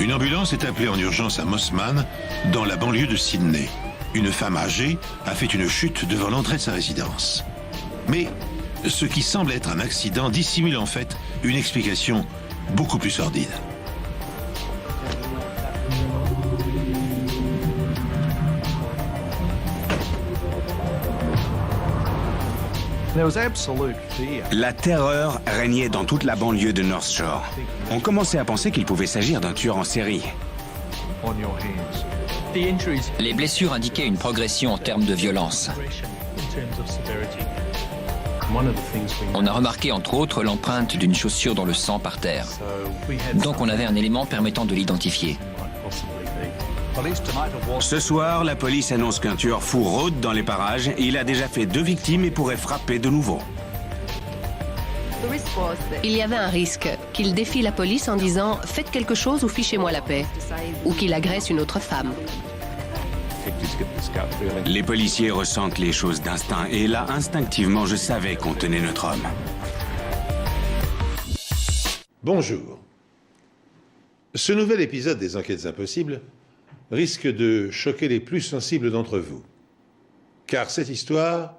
Une ambulance est appelée en urgence à Mossman, dans la banlieue de Sydney. Une femme âgée a fait une chute devant l'entrée de sa résidence. Mais ce qui semble être un accident dissimule en fait une explication beaucoup plus sordide. La terreur régnait dans toute la banlieue de North Shore. On commençait à penser qu'il pouvait s'agir d'un tueur en série. Les blessures indiquaient une progression en termes de violence. On a remarqué entre autres l'empreinte d'une chaussure dans le sang par terre. Donc on avait un élément permettant de l'identifier. Ce soir, la police annonce qu'un tueur fou rôde dans les parages. Il a déjà fait 2 victimes et pourrait frapper de nouveau. Il y avait un risque qu'il défie la police en disant « Faites quelque chose ou fichez-moi la paix » ou qu'il agresse une autre femme. Les policiers ressentent les choses d'instinct et là, instinctivement, je savais qu'on tenait notre homme. Bonjour. Ce nouvel épisode des Enquêtes Impossibles risque de choquer les plus sensibles d'entre vous. Car cette histoire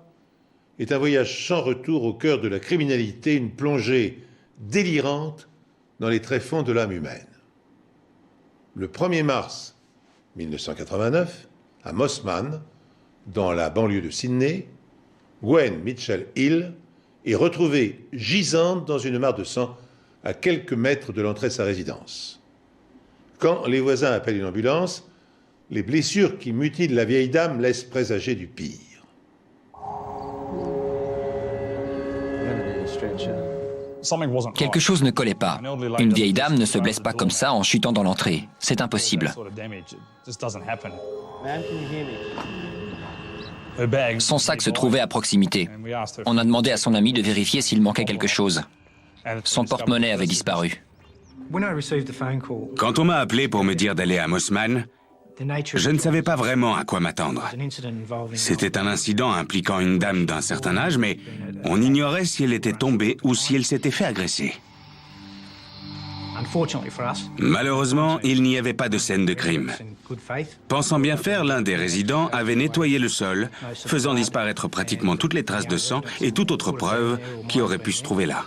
est un voyage sans retour au cœur de la criminalité, une plongée délirante dans les tréfonds de l'âme humaine. Le 1er mars 1989, à Mossman, dans la banlieue de Sydney, Gwen Mitchell Hill est retrouvée gisante dans une mare de sang à quelques mètres de l'entrée de sa résidence. Quand les voisins appellent une ambulance, les blessures qui mutilent la vieille dame laissent présager du pire. Quelque chose ne collait pas. Une vieille dame ne se blesse pas comme ça en chutant dans l'entrée. C'est impossible. Son sac se trouvait à proximité. On a demandé à son ami de vérifier s'il manquait quelque chose. Son porte-monnaie avait disparu. Quand on m'a appelé pour me dire d'aller à Mossman, je ne savais pas vraiment à quoi m'attendre. C'était un incident impliquant une dame d'un certain âge, mais on ignorait si elle était tombée ou si elle s'était fait agresser. Malheureusement, il n'y avait pas de scène de crime. Pensant bien faire, l'un des résidents avait nettoyé le sol, faisant disparaître pratiquement toutes les traces de sang et toute autre preuve qui aurait pu se trouver là.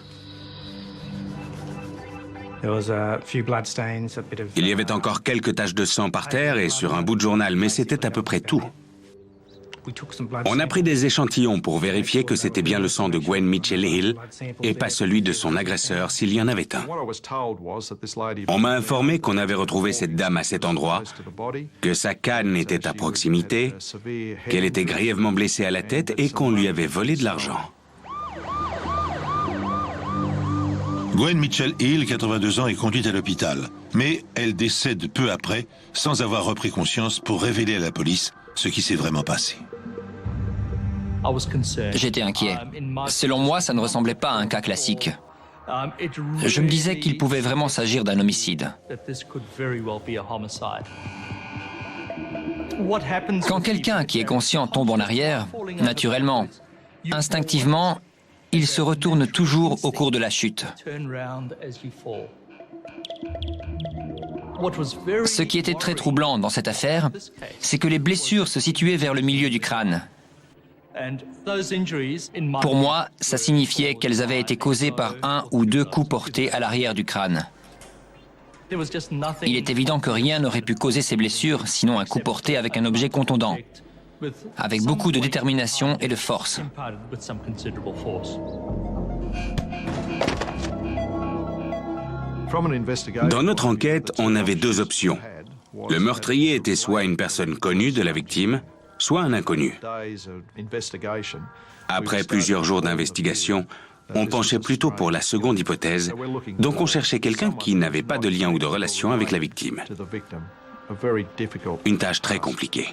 Il y avait encore quelques taches de sang par terre et sur un bout de journal, mais c'était à peu près tout. On a pris des échantillons pour vérifier que c'était bien le sang de Gwen Mitchell Hill et pas celui de son agresseur s'il y en avait un. On m'a informé qu'on avait retrouvé cette dame à cet endroit, que sa canne était à proximité, qu'elle était grièvement blessée à la tête et qu'on lui avait volé de l'argent. Gwen Mitchell Hill, 82 ans, est conduite à l'hôpital. Mais elle décède peu après, sans avoir repris conscience pour révéler à la police ce qui s'est vraiment passé. J'étais inquiet. Selon moi, ça ne ressemblait pas à un cas classique. Je me disais qu'il pouvait vraiment s'agir d'un homicide. Quand quelqu'un qui est conscient tombe en arrière, naturellement, instinctivement, il se retourne toujours au cours de la chute. Ce qui était très troublant dans cette affaire, c'est que les blessures se situaient vers le milieu du crâne. Pour moi, ça signifiait qu'elles avaient été causées par 1 ou 2 coups portés à l'arrière du crâne. Il est évident que rien n'aurait pu causer ces blessures, sinon un coup porté avec un objet contondant, avec beaucoup de détermination et de force. Dans notre enquête, on avait 2 options. Le meurtrier était soit une personne connue de la victime, soit un inconnu. Après plusieurs jours d'investigation, on penchait plutôt pour la seconde hypothèse, donc on cherchait quelqu'un qui n'avait pas de lien ou de relation avec la victime. Une tâche très compliquée.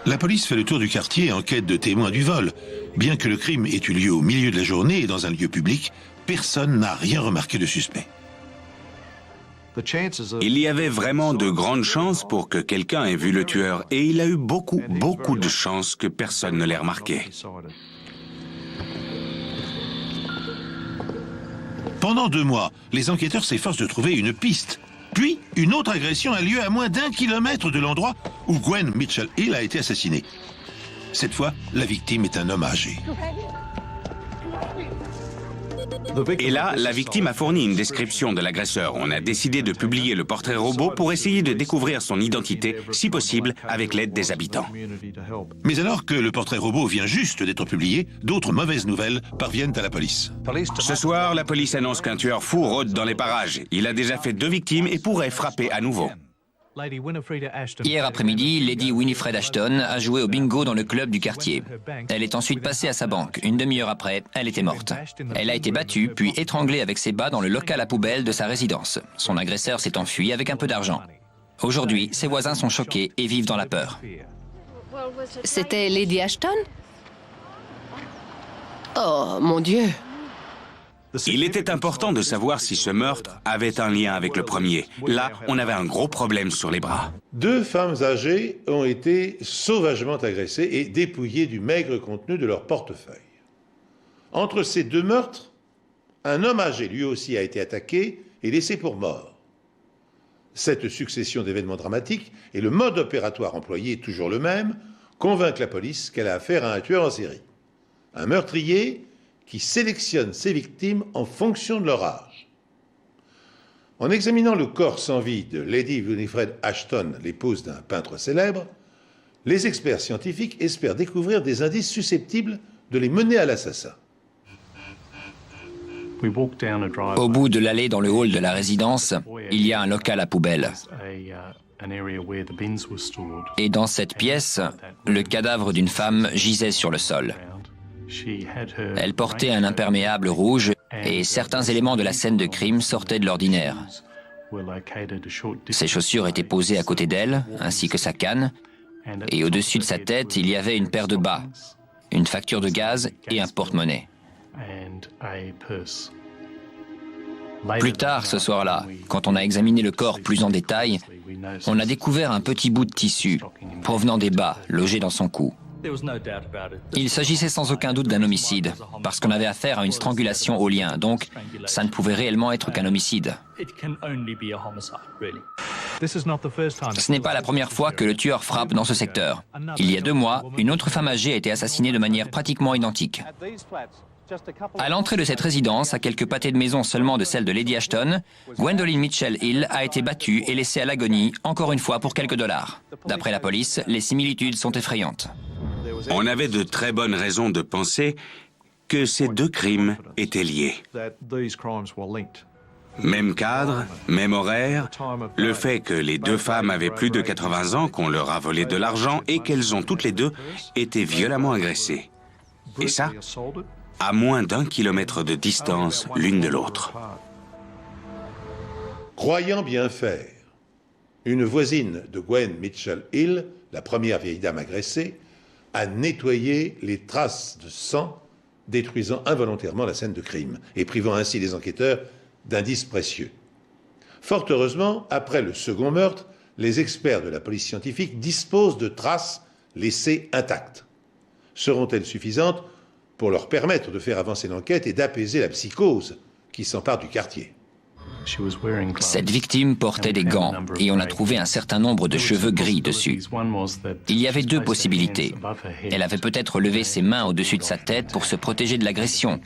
La police fait le tour du quartier en quête de témoins du vol. Bien que le crime ait eu lieu au milieu de la journée et dans un lieu public, personne n'a rien remarqué de suspect. Il y avait vraiment de grandes chances pour que quelqu'un ait vu le tueur et il a eu beaucoup de chances que personne ne l'ait remarqué. Pendant 2 mois, les enquêteurs s'efforcent de trouver une piste Puis, une autre agression a lieu à moins d'1 kilomètre de l'endroit où Gwen Mitchell Hill a été assassinée. Cette fois, la victime est un homme âgé. Et là, la victime a fourni une description de l'agresseur. On a décidé de publier le portrait robot pour essayer de découvrir son identité, si possible, avec l'aide des habitants. Mais alors que le portrait robot vient juste d'être publié, d'autres mauvaises nouvelles parviennent à la police. Ce soir, la police annonce qu'un tueur fou rôde dans les parages. Il a déjà fait 2 victimes et pourrait frapper à nouveau. Hier après-midi, Lady Winifred Ashton a joué au bingo dans le club du quartier. Elle est ensuite passée à sa banque. Une demi-heure après, elle était morte. Elle a été battue, puis étranglée avec ses bas dans le local à poubelle de sa résidence. Son agresseur s'est enfui avec un peu d'argent. Aujourd'hui, ses voisins sont choqués et vivent dans la peur. C'était Lady Ashton? Oh, mon Dieu! Il était important de savoir si ce meurtre avait un lien avec le premier. Là, on avait un gros problème sur les bras. 2 femmes âgées ont été sauvagement agressées et dépouillées du maigre contenu de leur portefeuille. Entre ces 2 meurtres, un homme âgé lui aussi a été attaqué et laissé pour mort. Cette succession d'événements dramatiques et le mode opératoire employé, toujours le même, convainquent la police qu'elle a affaire à un tueur en série. Un meurtrier qui sélectionne ses victimes en fonction de leur âge. En examinant le corps sans vie de Lady Winifred Ashton, l'épouse d'un peintre célèbre, les experts scientifiques espèrent découvrir des indices susceptibles de les mener à l'assassin. Au bout de l'allée dans le hall de la résidence, il y a un local à poubelle. Et dans cette pièce, le cadavre d'une femme gisait sur le sol. Elle portait un imperméable rouge et certains éléments de la scène de crime sortaient de l'ordinaire. Ses chaussures étaient posées à côté d'elle, ainsi que sa canne, et au-dessus de sa tête, il y avait une paire de bas, une facture de gaz et un porte-monnaie. Plus tard, ce soir-là, quand on a examiné le corps plus en détail, on a découvert un petit bout de tissu provenant des bas logé dans son cou. Il s'agissait sans aucun doute d'un homicide, parce qu'on avait affaire à une strangulation au lien, donc ça ne pouvait réellement être qu'un homicide. Ce n'est pas la première fois que le tueur frappe dans ce secteur. Il y a 2 mois, une autre femme âgée a été assassinée de manière pratiquement identique. À l'entrée de cette résidence, à quelques pâtés de maison seulement de celle de Lady Ashton, Gwendolyn Mitchell Hill a été battue et laissée à l'agonie, encore une fois pour quelques dollars. D'après la police, les similitudes sont effrayantes. On avait de très bonnes raisons de penser que ces 2 crimes étaient liés. Même cadre, même horaire, le fait que les 2 femmes avaient plus de 80 ans, qu'on leur a volé de l'argent et qu'elles ont toutes les 2 été violemment agressées. Et ça, à moins d'1 kilomètre de distance l'une de l'autre. Croyant bien faire, une voisine de Gwen Mitchell Hill, la première vieille dame agressée, a nettoyé les traces de sang, détruisant involontairement la scène de crime et privant ainsi les enquêteurs d'indices précieux. Fort heureusement, après le second meurtre, les experts de la police scientifique disposent de traces laissées intactes. Seront-elles suffisantes pour leur permettre de faire avancer l'enquête et d'apaiser la psychose qui s'empare du quartier? Cette victime portait des gants et on a trouvé un certain nombre de cheveux gris dessus. Il y avait 2 possibilités. Elle avait peut-être levé ses mains au-dessus de sa tête pour se protéger de l'agression,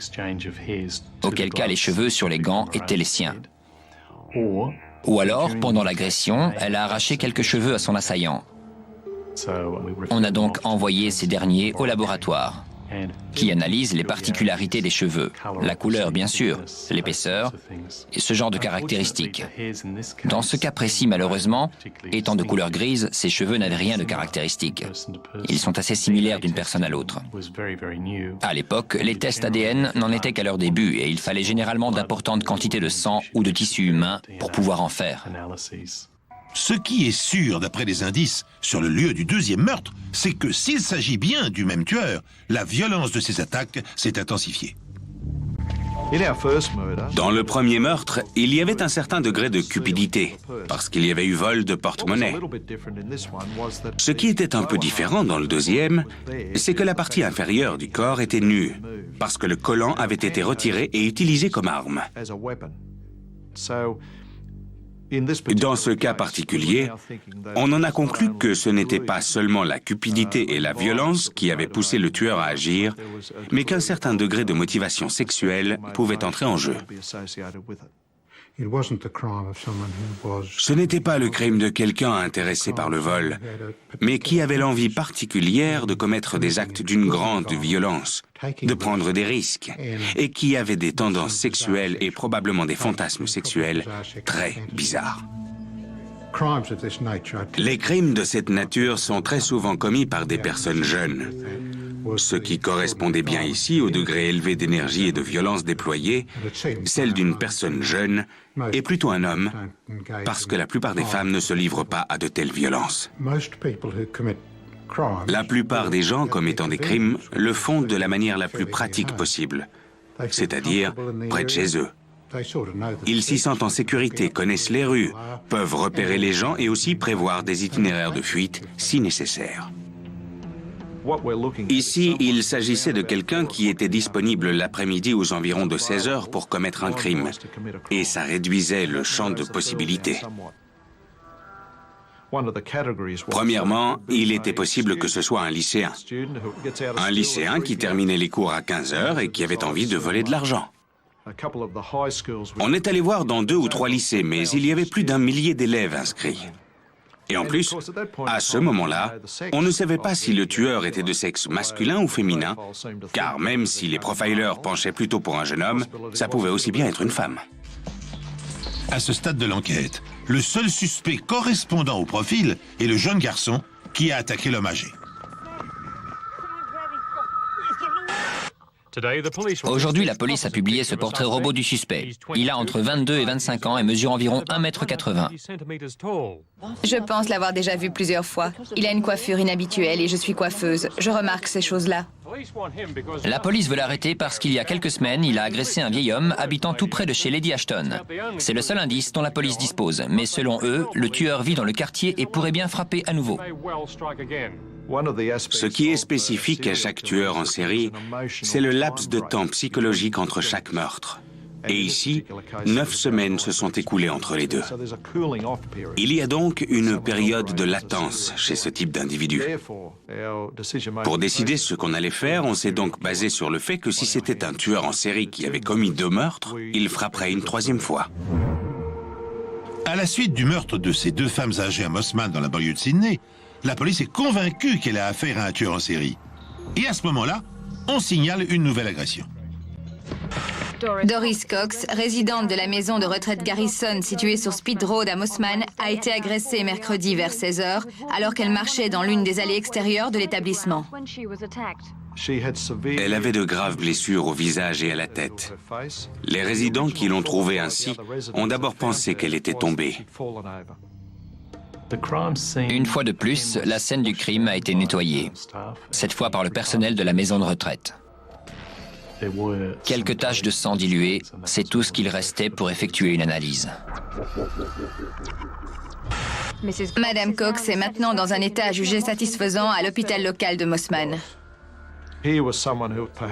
auquel cas les cheveux sur les gants étaient les siens. Ou alors, pendant l'agression, elle a arraché quelques cheveux à son assaillant. On a donc envoyé ces derniers au laboratoire, qui analyse les particularités des cheveux, la couleur bien sûr, l'épaisseur et ce genre de caractéristiques. Dans ce cas précis, malheureusement, étant de couleur grise, ces cheveux n'avaient rien de caractéristique. Ils sont assez similaires d'une personne à l'autre. À l'époque, les tests ADN n'en étaient qu'à leur début et il fallait généralement d'importantes quantités de sang ou de tissu humain pour pouvoir en faire. Ce qui est sûr, d'après les indices sur le lieu du 2e meurtre, c'est que s'il s'agit bien du même tueur, la violence de ses attaques s'est intensifiée. Dans le premier meurtre, il y avait un certain degré de cupidité, parce qu'il y avait eu vol de porte-monnaie. Ce qui était un peu différent dans le deuxième, c'est que la partie inférieure du corps était nue, parce que le collant avait été retiré et utilisé comme arme. Dans ce cas particulier, on en a conclu que ce n'était pas seulement la cupidité et la violence qui avaient poussé le tueur à agir, mais qu'un certain degré de motivation sexuelle pouvait entrer en jeu. Ce n'était pas le crime de quelqu'un intéressé par le vol, mais qui avait l'envie particulière de commettre des actes d'une grande violence, de prendre des risques, et qui avait des tendances sexuelles et probablement des fantasmes sexuels très bizarres. Les crimes de cette nature sont très souvent commis par des personnes jeunes. Ce qui correspondait bien ici au degré élevé d'énergie et de violence déployé, celle d'une personne jeune est plutôt un homme, parce que la plupart des femmes ne se livrent pas à de telles violences. La plupart des gens commettant des crimes le font de la manière la plus pratique possible, c'est-à-dire près de chez eux. Ils s'y sentent en sécurité, connaissent les rues, peuvent repérer les gens et aussi prévoir des itinéraires de fuite si nécessaire. Ici, il s'agissait de quelqu'un qui était disponible l'après-midi aux environs de 16 heures pour commettre un crime, et ça réduisait le champ de possibilités. Premièrement, il était possible que ce soit un lycéen. Un lycéen qui terminait les cours à 15 heures et qui avait envie de voler de l'argent. On est allé voir dans 2 ou 3 lycées, mais il y avait plus d'1 millier d'élèves inscrits. Et en plus, à ce moment-là, on ne savait pas si le tueur était de sexe masculin ou féminin, car même si les profilers penchaient plutôt pour un jeune homme, ça pouvait aussi bien être une femme. À ce stade de l'enquête, le seul suspect correspondant au profil est le jeune garçon qui a attaqué l'homme âgé. Aujourd'hui, la police a publié ce portrait robot du suspect. Il a entre 22 et 25 ans et mesure environ 1,80 m. Je pense l'avoir déjà vu plusieurs fois. Il a une coiffure inhabituelle et je suis coiffeuse. Je remarque ces choses-là. La police veut l'arrêter parce qu'il y a quelques semaines, il a agressé un vieil homme habitant tout près de chez Lady Ashton. C'est le seul indice dont la police dispose, mais selon eux, le tueur vit dans le quartier et pourrait bien frapper à nouveau. Ce qui est spécifique à chaque tueur en série, c'est le laps de temps psychologique entre chaque meurtre. Et ici, 9 semaines se sont écoulées entre les deux. Il y a donc une période de latence chez ce type d'individu. Pour décider ce qu'on allait faire, on s'est donc basé sur le fait que si c'était un tueur en série qui avait commis 2 meurtres, il frapperait une 3e fois. À la suite du meurtre de ces 2 femmes âgées à Mossman dans la banlieue de Sydney, la police est convaincue qu'elle a affaire à un tueur en série. Et à ce moment-là, on signale une nouvelle agression. Doris Cox, résidente de la maison de retraite Garrison située sur Speed Road à Mossman, a été agressée mercredi vers 16 h alors qu'elle marchait dans l'une des allées extérieures de l'établissement. Elle avait de graves blessures au visage et à la tête. Les résidents qui l'ont trouvée ainsi ont d'abord pensé qu'elle était tombée. Une fois de plus, la scène du crime a été nettoyée, cette fois par le personnel de la maison de retraite. Quelques taches de sang diluées, c'est tout ce qu'il restait pour effectuer une analyse. Madame Cox est maintenant dans un état jugé satisfaisant à l'hôpital local de Mossman.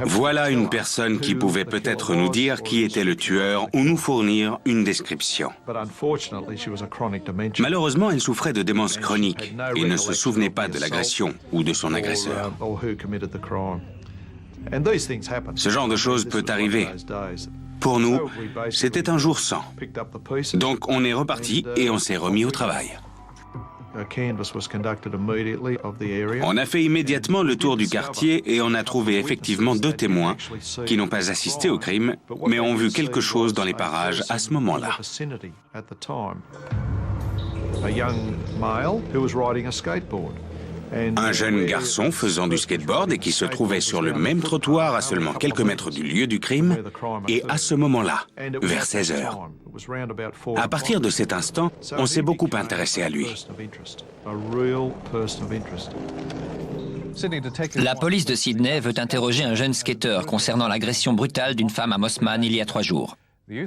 Voilà une personne qui pouvait peut-être nous dire qui était le tueur ou nous fournir une description. Malheureusement, elle souffrait de démence chronique et ne se souvenait pas de l'agression ou de son agresseur. Ce genre de choses peut arriver. Pour nous, c'était un jour sans. Donc on est reparti et on s'est remis au travail. On a fait immédiatement le tour du quartier et on a trouvé effectivement 2 témoins qui n'ont pas assisté au crime, mais ont vu quelque chose dans les parages à ce moment-là. Un jeune garçon faisant du skateboard et qui se trouvait sur le même trottoir à seulement quelques mètres du lieu du crime, et à ce moment-là, vers 16 h. À partir de cet instant, on s'est beaucoup intéressé à lui. La police de Sydney veut interroger un jeune skateur concernant l'agression brutale d'une femme à Mossman il y a 3 jours.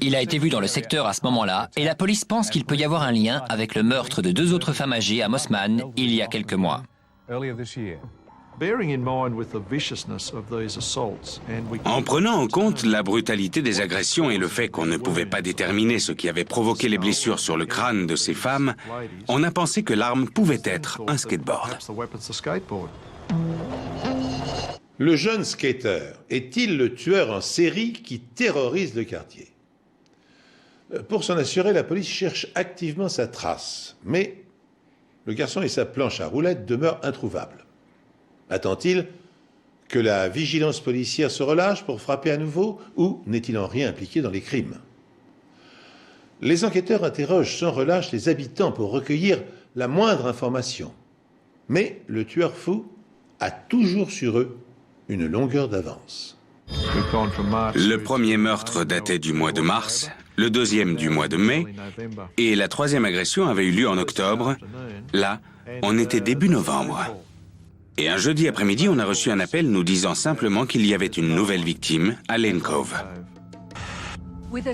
Il a été vu dans le secteur à ce moment-là et la police pense qu'il peut y avoir un lien avec le meurtre de 2 autres femmes âgées à Mossman il y a quelques mois. En prenant en compte la brutalité des agressions et le fait qu'on ne pouvait pas déterminer ce qui avait provoqué les blessures sur le crâne de ces femmes, on a pensé que l'arme pouvait être un skateboard. Le jeune skater est-il le tueur en série qui terrorise le quartier? Pour s'en assurer, la police cherche activement sa trace, mais le garçon et sa planche à roulettes demeurent introuvables. Attend-il que la vigilance policière se relâche pour frapper à nouveau, ou n'est-il en rien impliqué dans les crimes? Les enquêteurs interrogent sans relâche les habitants pour recueillir la moindre information. Mais le tueur fou a toujours sur eux une longueur d'avance. Le premier meurtre datait du mois de mars, le deuxième du mois de mai, et la troisième agression avait eu lieu en octobre. Là, on était début novembre. Et un jeudi après-midi, on a reçu un appel nous disant simplement qu'il y avait une nouvelle victime à Lane Cove.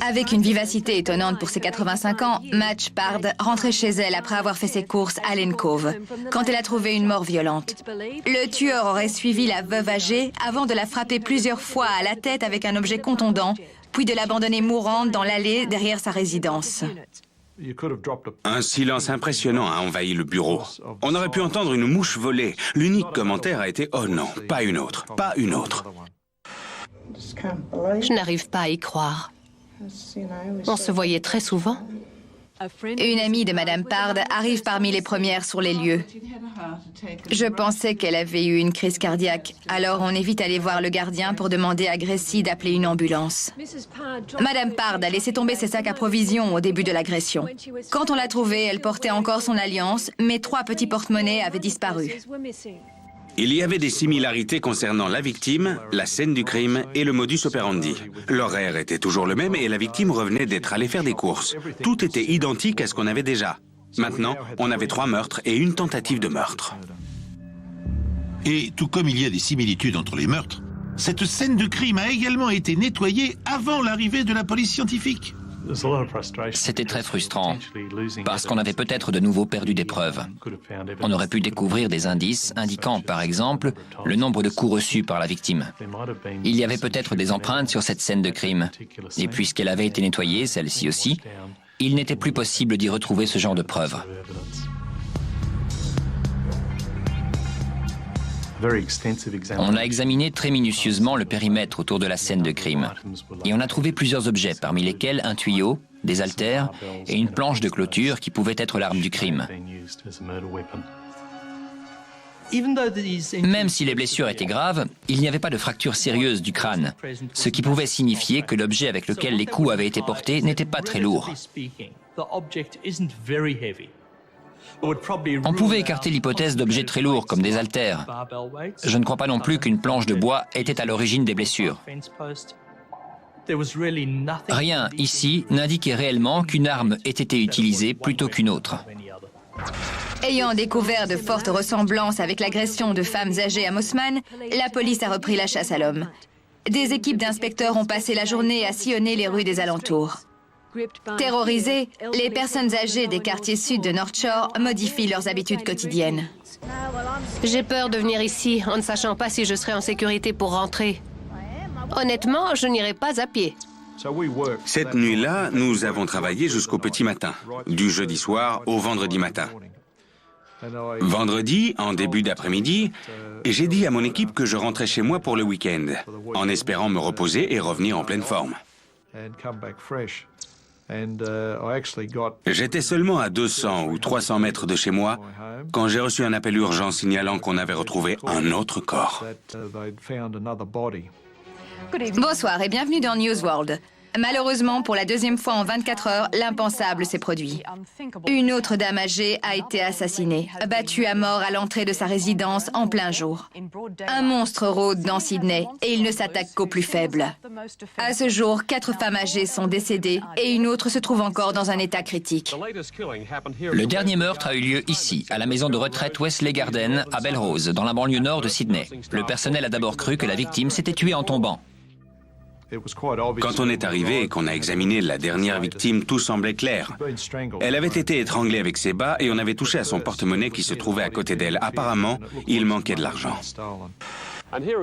Avec une vivacité étonnante pour ses 85 ans, Madge Pard rentrait chez elle après avoir fait ses courses à Lane Cove, quand elle a trouvé une mort violente. Le tueur aurait suivi la veuve âgée avant de la frapper plusieurs fois à la tête avec un objet contondant, puis de l'abandonner mourante dans l'allée derrière sa résidence. Un silence impressionnant a envahi le bureau. On aurait pu entendre une mouche voler. L'unique commentaire a été « Oh non, pas une autre, pas une autre ». Je n'arrive pas à y croire. On se voyait très souvent. Une amie de Madame Pard arrive parmi les premières sur les lieux. Je pensais qu'elle avait eu une crise cardiaque, alors on est vite allé voir le gardien pour demander à Gracie d'appeler une ambulance. Madame Pard a laissé tomber ses sacs à provisions au début de l'agression. Quand on l'a trouvée, elle portait encore son alliance, mais 3 petits porte-monnaies avaient disparu. Il y avait des similarités concernant la victime, la scène du crime et le modus operandi. L'horaire était toujours le même et la victime revenait d'être allée faire des courses. Tout était identique à ce qu'on avait déjà. Maintenant, on avait 3 meurtres et une tentative de meurtre. Et tout comme il y a des similitudes entre les meurtres, cette scène de crime a également été nettoyée avant l'arrivée de la police scientifique. C'était très frustrant, parce qu'on avait peut-être de nouveau perdu des preuves. On aurait pu découvrir des indices indiquant, par exemple, le nombre de coups reçus par la victime. Il y avait peut-être des empreintes sur cette scène de crime. Et puisqu'elle avait été nettoyée, celle-ci aussi, il n'était plus possible d'y retrouver ce genre de preuves. On a examiné très minutieusement le périmètre autour de la scène de crime. Et on a trouvé plusieurs objets, parmi lesquels un tuyau, des haltères et une planche de clôture qui pouvait être l'arme du crime. Même si les blessures étaient graves, il n'y avait pas de fracture sérieuse du crâne, ce qui pouvait signifier que l'objet avec lequel les coups avaient été portés n'était pas très lourd. On pouvait écarter l'hypothèse d'objets très lourds comme des haltères. Je ne crois pas non plus qu'une planche de bois était à l'origine des blessures. Rien ici n'indiquait réellement qu'une arme ait été utilisée plutôt qu'une autre. Ayant découvert de fortes ressemblances avec l'agression de femmes âgées à Mossman, la police a repris la chasse à l'homme. Des équipes d'inspecteurs ont passé la journée à sillonner les rues des alentours. Terrorisées, les personnes âgées des quartiers sud de North Shore modifient leurs habitudes quotidiennes. J'ai peur de venir ici en ne sachant pas si je serai en sécurité pour rentrer. Honnêtement, je n'irai pas à pied. Cette nuit-là, nous avons travaillé jusqu'au petit matin, du jeudi soir au vendredi matin. Vendredi, en début d'après-midi, j'ai dit à mon équipe que je rentrais chez moi pour le week-end, en espérant me reposer et revenir en pleine forme. J'étais seulement à 200 ou 300 mètres de chez moi quand j'ai reçu un appel urgent signalant qu'on avait retrouvé un autre corps. Bonsoir et bienvenue dans News World. Malheureusement, pour la deuxième fois en 24 heures, l'impensable s'est produit. Une autre dame âgée a été assassinée, battue à mort à l'entrée de sa résidence en plein jour. Un monstre rôde dans Sydney et il ne s'attaque qu'aux plus faibles. À ce jour, 4 femmes âgées sont décédées et une autre se trouve encore dans un état critique. Le dernier meurtre a eu lieu ici, à la maison de retraite Wesley Garden, à Belrose, dans la banlieue nord de Sydney. Le personnel a d'abord cru que la victime s'était tuée en tombant. Quand on est arrivé et qu'on a examiné la dernière victime, tout semblait clair. Elle avait été étranglée avec ses bas et on avait touché à son porte-monnaie qui se trouvait à côté d'elle. Apparemment, il manquait de l'argent.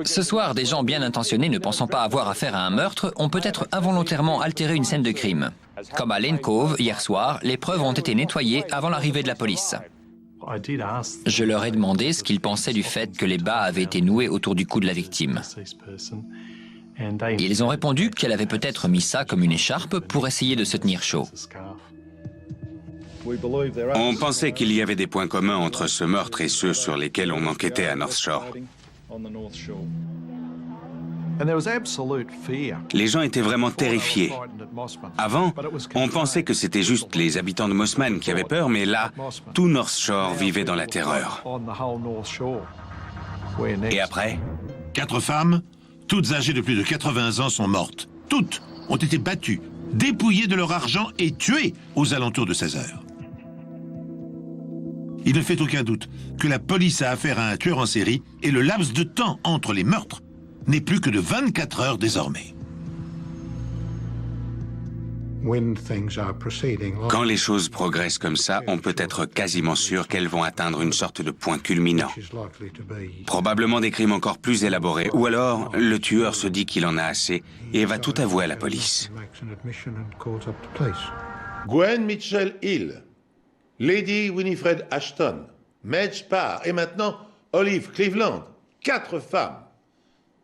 Ce soir, des gens bien intentionnés ne pensant pas avoir affaire à un meurtre ont peut-être involontairement altéré une scène de crime. Comme à Lane Cove, hier soir, les preuves ont été nettoyées avant l'arrivée de la police. Je leur ai demandé ce qu'ils pensaient du fait que les bas avaient été noués autour du cou de la victime. Ils ont répondu qu'elle avait peut-être mis ça comme une écharpe pour essayer de se tenir chaud. On pensait qu'il y avait des points communs entre ce meurtre et ceux sur lesquels on enquêtait à North Shore. Les gens étaient vraiment terrifiés. Avant, on pensait que c'était juste les habitants de Mossman qui avaient peur, mais là, tout North Shore vivait dans la terreur. Et après? 4 femmes, toutes âgées de plus de 80 ans, sont mortes. Toutes ont été battues, dépouillées de leur argent et tuées aux alentours de 16 heures. Il ne fait aucun doute que la police a affaire à un tueur en série et le laps de temps entre les meurtres n'est plus que de 24 heures désormais. Quand les choses progressent comme ça, on peut être quasiment sûr qu'elles vont atteindre une sorte de point culminant. Probablement des crimes encore plus élaborés, ou alors le tueur se dit qu'il en a assez et va tout avouer à la police. Gwen Mitchell Hill, Lady Winifred Ashton, Madge Parr et maintenant Olive Cleveland, 4 femmes,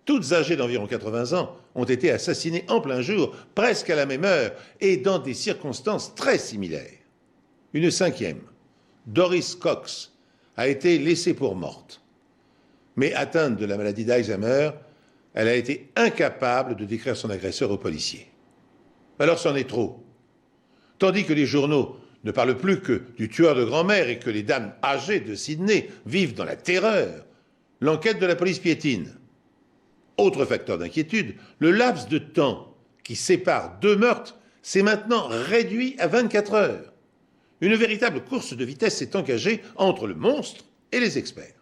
toutes âgées d'environ 80 ans, ont été assassinées en plein jour, presque à la même heure et dans des circonstances très similaires. Une 5e, Doris Cox, a été laissée pour morte. Mais atteinte de la maladie d'Alzheimer, elle a été incapable de décrire son agresseur aux policiers. Alors c'en est trop. Tandis que les journaux ne parlent plus que du tueur de grand-mère et que les dames âgées de Sydney vivent dans la terreur, l'enquête de la police piétine. Autre facteur d'inquiétude, le laps de temps qui sépare 2 meurtres s'est maintenant réduit à 24 heures. Une véritable course de vitesse s'est engagée entre le monstre et les experts.